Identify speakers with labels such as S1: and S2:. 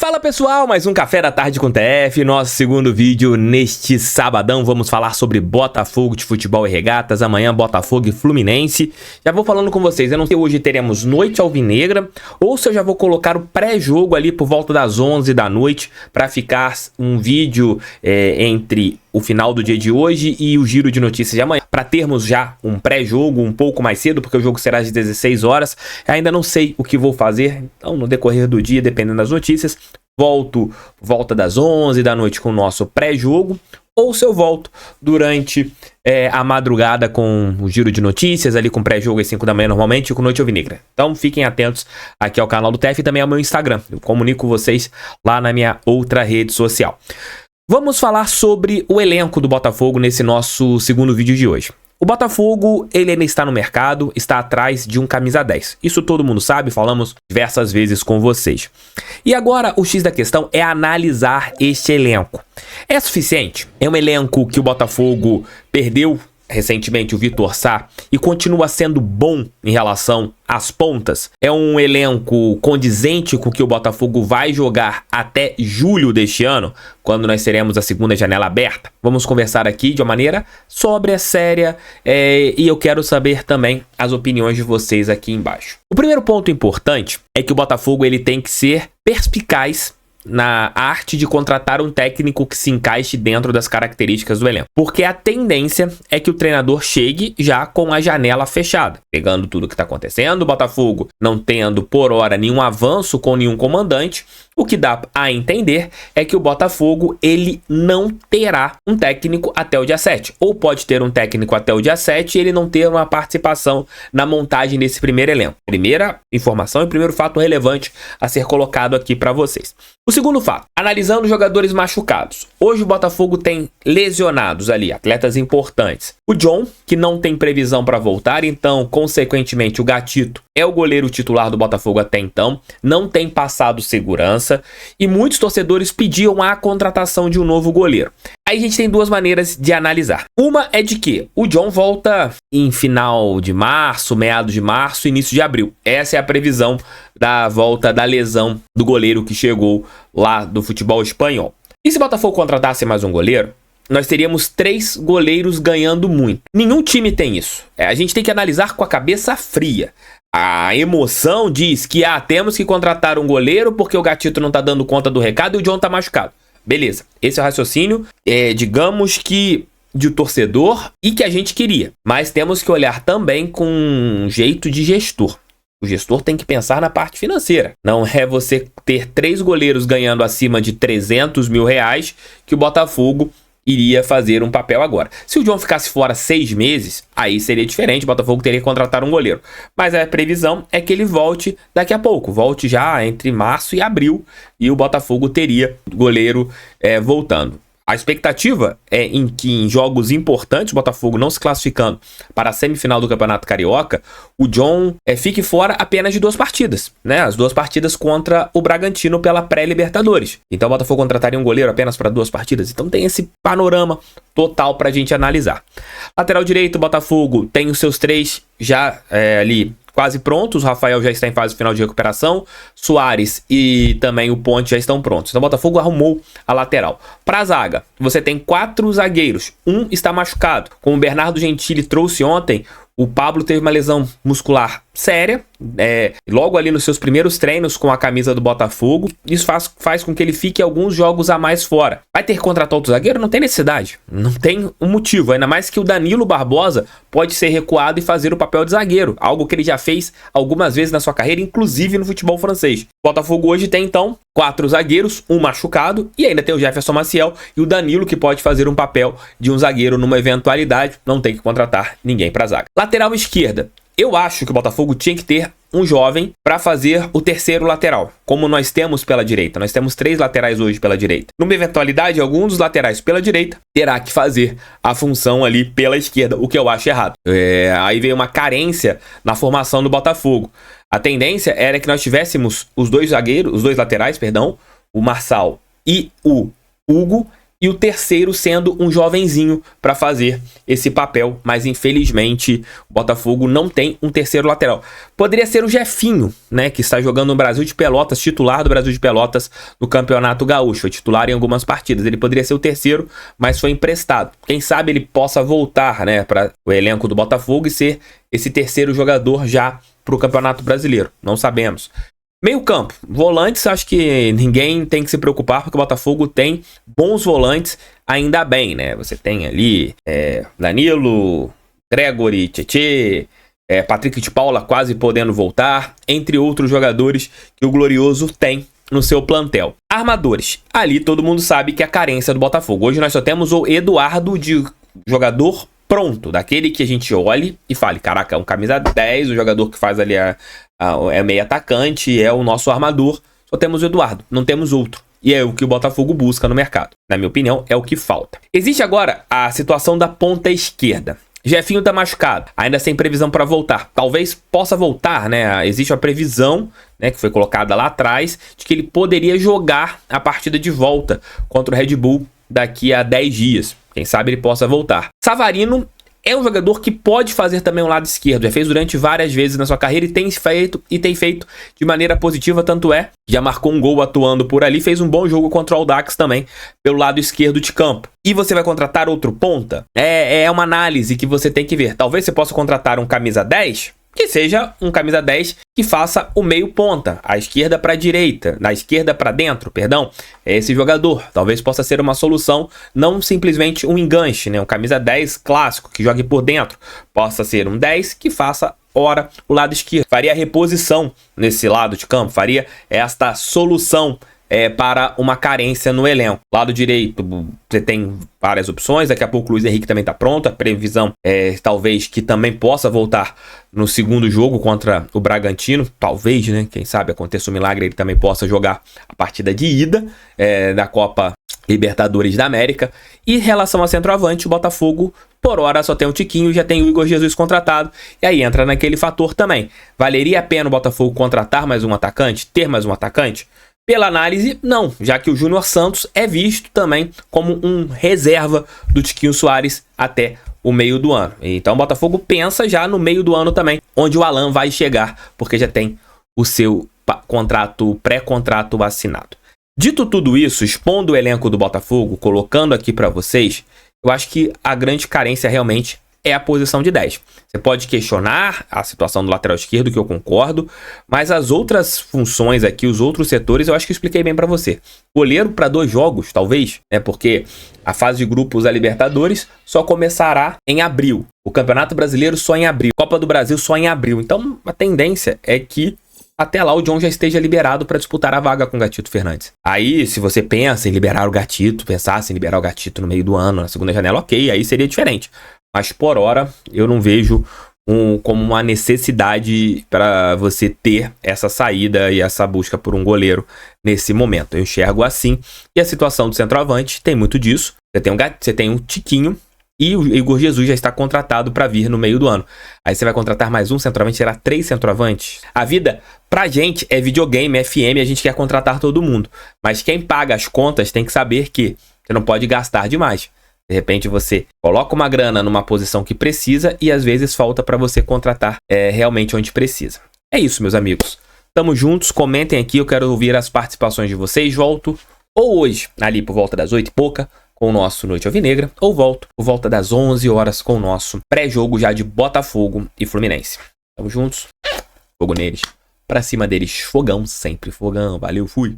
S1: Fala pessoal, mais um Café da Tarde com TF, nosso segundo vídeo neste sabadão. Vamos falar sobre Botafogo de Futebol e Regatas, amanhã Botafogo e Fluminense. Já vou falando com vocês, eu não sei se hoje teremos Noite Alvinegra ou se eu já vou colocar o pré-jogo ali por volta das 11 da noite para ficar um vídeo entre o final do dia de hoje e o giro de notícias de amanhã, para termos já um pré-jogo um pouco mais cedo, porque o jogo será às 16 horas. Ainda não sei o que vou fazer, então no decorrer do dia, dependendo das notícias, volta das 11 da noite com o nosso pré-jogo, ou se eu volto durante a madrugada com o giro de notícias, ali com pré-jogo às 5 da manhã normalmente, e com Noite Alvinegra. Então fiquem atentos aqui ao canal do TF e também ao meu Instagram. Eu comunico vocês lá na minha outra rede social. Vamos falar sobre o elenco do Botafogo nesse nosso segundo vídeo de hoje. O Botafogo, ele ainda está no mercado, está atrás de um camisa 10. Isso todo mundo sabe, falamos diversas vezes com vocês. E agora o X da questão é analisar este elenco. É suficiente? É um elenco que o Botafogo perdeu recentemente o Vitor Sá e continua sendo bom em relação às pontas? É um elenco condizente com o que o Botafogo vai jogar até julho deste ano, quando nós teremos a segunda janela aberta? Vamos conversar aqui de uma maneira sóbria, séria, e eu quero saber também as opiniões de vocês aqui embaixo. O primeiro ponto importante é que o Botafogo ele tem que ser perspicaz na arte de contratar um técnico que se encaixe dentro das características do elenco. Porque a tendência é que o treinador chegue já com a janela fechada, pegando tudo que está acontecendo, o Botafogo não tendo por hora nenhum avanço com nenhum comandante. O que dá a entender é que o Botafogo ele não terá um técnico até o dia 7. Ou pode ter um técnico até o dia 7 e ele não ter uma participação na montagem desse primeiro elenco. Primeira informação e primeiro fato relevante a ser colocado aqui para vocês. O segundo fato, analisando jogadores machucados. Hoje o Botafogo tem lesionados ali, atletas importantes. O John, que não tem previsão para voltar, então, consequentemente, o Gatito é o goleiro titular do Botafogo até então, não tem passado segurança e muitos torcedores pediam a contratação de um novo goleiro. Aí a gente tem duas maneiras de analisar. Uma é de que o John volta em final de março, meados de março, início de abril. Essa é a previsão da volta da lesão do goleiro que chegou lá do futebol espanhol. E se o Botafogo contratasse mais um goleiro, nós teríamos 3 goleiros ganhando muito. Nenhum time tem isso. A gente tem que analisar com a cabeça fria. A emoção diz que temos que contratar um goleiro porque o Gatito não tá dando conta do recado e o John tá machucado. Beleza, esse é o raciocínio, digamos que de torcedor e que a gente queria. Mas temos que olhar também com um jeito de gestor. O gestor tem que pensar na parte financeira. Não é você ter 3 goleiros ganhando acima de 300 mil reais que o Botafogo iria fazer um papel agora. Se o John ficasse fora 6 meses, aí seria diferente, o Botafogo teria que contratar um goleiro. Mas a previsão é que ele volte daqui a pouco, volte já entre março e abril, e o Botafogo teria goleiro voltando. A expectativa é em que em jogos importantes, o Botafogo não se classificando para a semifinal do Campeonato Carioca, o John fique fora apenas de 2 partidas, né? As 2 partidas contra o Bragantino pela pré-Libertadores. Então o Botafogo contrataria um goleiro apenas para 2 partidas. Então tem esse panorama total para a gente analisar. Lateral direito, o Botafogo tem os seus 3 já ali quase prontos. O Rafael já está em fase final de recuperação. Soares e também o Ponte já estão prontos. Então o Botafogo arrumou a lateral. Para a zaga, você tem 4 zagueiros. Um está machucado. Como o Bernardo Gentili trouxe ontem, o Pablo teve uma lesão muscular séria, logo ali nos seus primeiros treinos com a camisa do Botafogo. Isso faz com que ele fique alguns jogos a mais fora. Vai ter que contratar outro zagueiro? Não tem necessidade. Não tem um motivo. Ainda mais que o Danilo Barbosa pode ser recuado e fazer o papel de zagueiro. Algo que ele já fez algumas vezes na sua carreira, inclusive no futebol francês. O Botafogo hoje tem, então, 4 zagueiros, um machucado, e ainda tem o Jefferson Maciel e o Danilo, que pode fazer um papel de um zagueiro numa eventualidade. Não tem que contratar ninguém para zaga. Lateral esquerda. Eu acho que o Botafogo tinha que ter um jovem para fazer o terceiro lateral, como nós temos pela direita. Nós temos 3 laterais hoje pela direita. Numa eventualidade, algum dos laterais pela direita terá que fazer a função ali pela esquerda, o que eu acho errado. Aí veio uma carência na formação do Botafogo. A tendência era que nós tivéssemos os 2 laterais, o Marçal e o Hugo, e o terceiro sendo um jovenzinho para fazer esse papel, mas infelizmente o Botafogo não tem um terceiro lateral. Poderia ser o Jefinho, né, que está jogando no Brasil de Pelotas, titular do Brasil de Pelotas no Campeonato Gaúcho, foi titular em algumas partidas. Ele poderia ser o terceiro, mas foi emprestado. Quem sabe ele possa voltar, né, para o elenco do Botafogo e ser esse terceiro jogador já para o Campeonato Brasileiro. Não sabemos. Meio campo, volantes, acho que ninguém tem que se preocupar, porque o Botafogo tem bons volantes, ainda bem, né? Você tem ali Danilo, Gregory, Tietê, Patrick de Paula quase podendo voltar, entre outros jogadores que o Glorioso tem no seu plantel. Armadores, ali todo mundo sabe que é a carência do Botafogo. Hoje nós só temos o Eduardo de jogador pronto, daquele que a gente olhe e fale, caraca, é um camisa 10, o jogador que faz ali é meio atacante, é o nosso armador. Só temos o Eduardo, não temos outro. E é o que o Botafogo busca no mercado. Na minha opinião, é o que falta. Existe agora a situação da ponta esquerda. Jefinho tá machucado, ainda sem previsão para voltar. Talvez possa voltar, né? Existe a previsão, né, que foi colocada lá atrás, de que ele poderia jogar a partida de volta contra o Red Bull daqui a 10 dias. Quem sabe ele possa voltar. Savarino é um jogador que pode fazer também o lado esquerdo. Já fez durante várias vezes na sua carreira e tem feito de maneira positiva. Tanto é, já marcou um gol atuando por ali. Fez um bom jogo contra o Audax também, pelo lado esquerdo de campo. E você vai contratar outro ponta? É uma análise que você tem que ver. Talvez você possa contratar um camisa 10, que seja um camisa 10 que faça o meio ponta, a esquerda para a direita, na esquerda para dentro, perdão, é esse jogador. Talvez possa ser uma solução, não simplesmente um enganche, né? Um camisa 10 clássico que jogue por dentro, possa ser um 10 que faça ora o lado esquerdo. Faria a reposição nesse lado de campo, faria esta solução para uma carência no elenco. Lado direito, você tem várias opções. Daqui a pouco o Luiz Henrique também está pronto. A previsão é talvez que também possa voltar no segundo jogo contra o Bragantino. Talvez, né? Quem sabe aconteça um milagre, ele também possa jogar a partida de ida da Copa Libertadores da América. E em relação a centroavante, o Botafogo por hora só tem o Tiquinho, já tem o Igor Jesus contratado, e aí entra naquele fator também. Valeria a pena o Botafogo contratar mais um atacante, ter mais um atacante? Pela análise, não, já que o Júnior Santos é visto também como um reserva do Tiquinho Soares até o meio do ano. Então o Botafogo pensa já no meio do ano também, onde o Alan vai chegar, porque já tem o seu pré-contrato assinado. Dito tudo isso, expondo o elenco do Botafogo, colocando aqui para vocês, eu acho que a grande carência realmente é a posição de 10. Você pode questionar a situação do lateral esquerdo, que eu concordo, mas as outras funções aqui, os outros setores, eu acho que eu expliquei bem para você. Goleiro para 2 jogos, talvez, né? Porque a fase de grupos da Libertadores só começará em abril. O Campeonato Brasileiro só em abril. Copa do Brasil só em abril. Então, a tendência é que até lá o John já esteja liberado para disputar a vaga com o Gatito Fernandes. Aí, se você pensa em liberar o Gatito, pensasse em liberar o Gatito no meio do ano, na segunda janela, ok, aí seria diferente. Mas por hora, eu não vejo como uma necessidade para você ter essa saída e essa busca por um goleiro nesse momento. Eu enxergo assim. E a situação do centroavante tem muito disso. Você tem um Tiquinho e o Igor Jesus já está contratado para vir no meio do ano. Aí você vai contratar mais um centroavante, será 3 centroavantes. A vida, pra gente, é videogame, FM, a gente quer contratar todo mundo. Mas quem paga as contas tem que saber que você não pode gastar demais. De repente você coloca uma grana numa posição que precisa e às vezes falta para você contratar realmente onde precisa. É isso, meus amigos. Tamo juntos, comentem aqui, eu quero ouvir as participações de vocês. Volto ou hoje, ali por volta das 8 e pouca, com o nosso Noite Alvinegra, ou volto por volta das 11 horas com o nosso pré-jogo já de Botafogo e Fluminense. Tamo juntos, fogo neles, pra cima deles, fogão, sempre fogão, valeu, fui!